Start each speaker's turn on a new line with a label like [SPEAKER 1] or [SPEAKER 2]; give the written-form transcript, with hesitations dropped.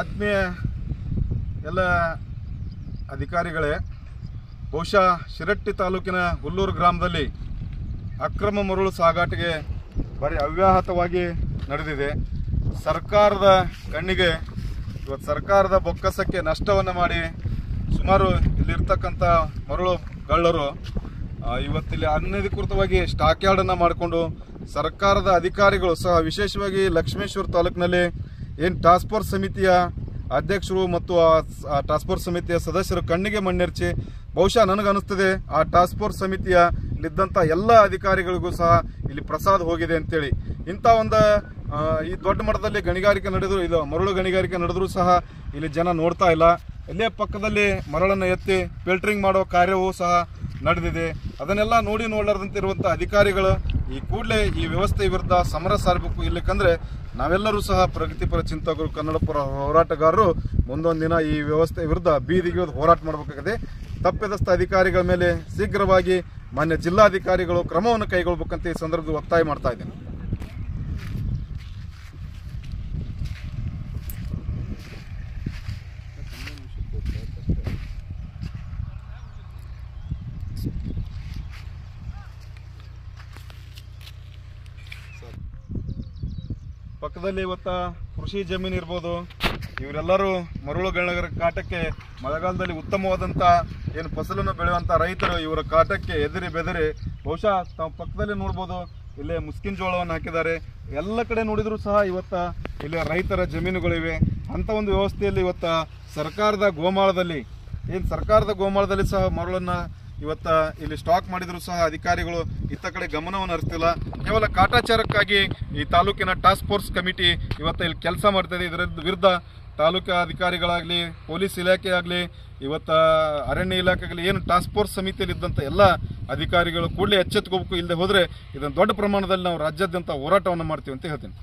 [SPEAKER 1] ಆತ್ಮೀಯ ಎಲ್ಲ ಅಧಿಕಾರಿಗಳೇ, ಬಹುಶಃ ಶಿರಟ್ಟಿ ತಾಲೂಕಿನ ಹುಲ್ಲೂರು ಗ್ರಾಮದಲ್ಲಿ ಅಕ್ರಮ ಮರಳು ಸಾಗಾಟಿಗೆ ಭಾರಿ ಅವ್ಯಾಹತವಾಗಿ ನಡೆದಿದೆ. ಸರ್ಕಾರದ ಕಣ್ಣಿಗೆ ಇವತ್ತು ಸರ್ಕಾರದ ಬೊಕ್ಕಸಕ್ಕೆ ನಷ್ಟವನ್ನು ಮಾಡಿ ಸುಮಾರು ಇಲ್ಲಿರ್ತಕ್ಕಂಥ ಮರಳು ಗಳ್ಳರು ಇವತ್ತಿಲ್ಲಿ ಅನಧಿಕೃತವಾಗಿ ಸ್ಟಾಕ್ ಯಾರ್ಡನ್ನು ಮಾಡಿಕೊಂಡು ಸರ್ಕಾರದ ಅಧಿಕಾರಿಗಳು ಸಹ, ವಿಶೇಷವಾಗಿ ಲಕ್ಷ್ಮೇಶ್ವರ ತಾಲೂಕಿನಲ್ಲಿ ಏನು ಟಾಸ್ಕ್ ಫೋರ್ಸ್ ಸಮಿತಿಯ ಅಧ್ಯಕ್ಷರು ಮತ್ತು ಆ ಟಾಸ್ಕ್ ಫೋರ್ಸ್ ಸಮಿತಿಯ ಸದಸ್ಯರು ಕಣ್ಣಿಗೆ ಮಣ್ಣೆರಚಿ, ಬಹುಶಃ ನನಗನ್ನಿಸ್ತದೆ ಆ ಟಾಸ್ಕ್ ಫೋರ್ಸ್ ಸಮಿತಿಯ ಇಲ್ಲಿದ್ದಂಥ ಎಲ್ಲ ಅಧಿಕಾರಿಗಳಿಗೂ ಸಹ ಇಲ್ಲಿ ಪ್ರಸಾದ ಹೋಗಿದೆ ಅಂತೇಳಿ. ಇಂಥ ಒಂದು ಈ ದೊಡ್ಡ ಮಟ್ಟದಲ್ಲಿ ಗಣಿಗಾರಿಕೆ ನಡೆದ್ರು, ಇದು ಮರಳು ಗಣಿಗಾರಿಕೆ ನಡೆದರೂ ಸಹ ಇಲ್ಲಿ ಜನ ನೋಡ್ತಾ ಇಲ್ಲ. ಇಲ್ಲೇ ಪಕ್ಕದಲ್ಲಿ ಮರಳನ್ನು ಎತ್ತಿ ಫಿಲ್ಟರಿಂಗ್ ಮಾಡೋ ಕಾರ್ಯವೂ ಸಹ ನಡೆದಿದೆ. ಅದನ್ನೆಲ್ಲ ನೋಡಲಾರ್ದಂತಿರುವಂಥ ಅಧಿಕಾರಿಗಳು ಈ ಕೂಡಲೇ ಈ ವ್ಯವಸ್ಥೆ ವಿರುದ್ಧ ಸಮರ ಸಾರಬೇಕು. ಇಲ್ಲಕ್ಕಂದ್ರೆ ನಾವೆಲ್ಲರೂ ಸಹ ಪ್ರಗತಿಪರ ಚಿಂತಕರು, ಕನ್ನಡಪರ ಹೋರಾಟಗಾರರು ಮುಂದೊಂದು ದಿನ ಈ ವ್ಯವಸ್ಥೆ ವಿರುದ್ಧ ಬೀದಿಗೆ ಹೋರಾಟ ಮಾಡಬೇಕಾಗಿದೆ. ತಪ್ಪಿತಸ್ಥ ಅಧಿಕಾರಿಗಳ ಮೇಲೆ ಶೀಘ್ರವಾಗಿ ಮಾನ್ಯ ಜಿಲ್ಲಾಧಿಕಾರಿಗಳು ಕ್ರಮವನ್ನು ಕೈಗೊಳ್ಳಬೇಕಂತ ಈ ಸಂದರ್ಭದಲ್ಲಿ ಒತ್ತಾಯ ಮಾಡ್ತಾ ಇದ್ದೇನೆ. ಪಕ್ಕದಲ್ಲಿ ಇವತ್ತ ಕೃಷಿ ಜಮೀನು ಇರ್ಬೋದು, ಇವರೆಲ್ಲರೂ ಮರಳು ಗಣಿಗಾರ ಕಾಟಕ್ಕೆ ಮಳೆಗಾಲದಲ್ಲಿ ಉತ್ತಮವಾದಂಥ ಏನು ಫಸಲನ್ನು ಬೆಳೆಯುವಂಥ ರೈತರು ಇವರ ಕಾಟಕ್ಕೆ ಎದುರಿ ಬೆದರಿ ಬಹುಶಃ ತಾವು ಪಕ್ಕದಲ್ಲಿ ನೋಡ್ಬೋದು, ಇಲ್ಲೇ ಮುಸ್ಕಿನ್ ಜೋಳವನ್ನು ಹಾಕಿದ್ದಾರೆ. ಎಲ್ಲ ಕಡೆ ನೋಡಿದರೂ ಸಹ ಇವತ್ತ ಇಲ್ಲಿ ರೈತರ ಜಮೀನುಗಳಿವೆ. ಅಂಥ ಒಂದು ವ್ಯವಸ್ಥೆಯಲ್ಲಿ ಇವತ್ತ ಸರ್ಕಾರದ ಗೋಮಾಳದಲ್ಲಿ ಸಹ ಮರಳನ್ನು ಇವತ್ತ ಇಲ್ಲಿ ಸ್ಟಾಕ್ ಮಾಡಿದ್ರು ಸಹ ಅಧಿಕಾರಿಗಳು ಇತ್ತ ಕಡೆ ಗಮನವನ್ನು ಹರಿಸ್ತಿಲ್ಲ. ಕೇವಲ ಕಾಟಾಚಾರಕ್ಕಾಗಿ ಈ ತಾಲೂಕಿನ ಟಾಸ್ಕ್ ಫೋರ್ಸ್ ಕಮಿಟಿ ಇವತ್ತು ಇಲ್ಲಿ ಕೆಲಸ ಮಾಡ್ತಾಯಿದೆ. ಇದರ ವಿರುದ್ಧ ತಾಲೂಕಾ ಅಧಿಕಾರಿಗಳಾಗಲಿ, ಪೊಲೀಸ್ ಇಲಾಖೆ ಆಗಲಿ, ಇವತ್ತ ಅರಣ್ಯ ಇಲಾಖೆ ಆಗಲಿ, ಏನು ಟಾಸ್ಕ್ ಫೋರ್ಸ್ ಸಮಿತಿಯಲ್ಲಿ ಇದ್ದಂಥ ಎಲ್ಲ ಅಧಿಕಾರಿಗಳು ಕೂಡಲೇ ಎಚ್ಚೆತ್ತುಕೋಬೇಕು. ಇಲ್ಲದೆ ಹೋದರೆ ಇದನ್ನು ದೊಡ್ಡ ಪ್ರಮಾಣದಲ್ಲಿ ನಾವು ರಾಜ್ಯಾದ್ಯಂತ ಹೋರಾಟವನ್ನು ಮಾಡ್ತೀವಿ ಅಂತ ಹೇಳ್ತೀನಿ.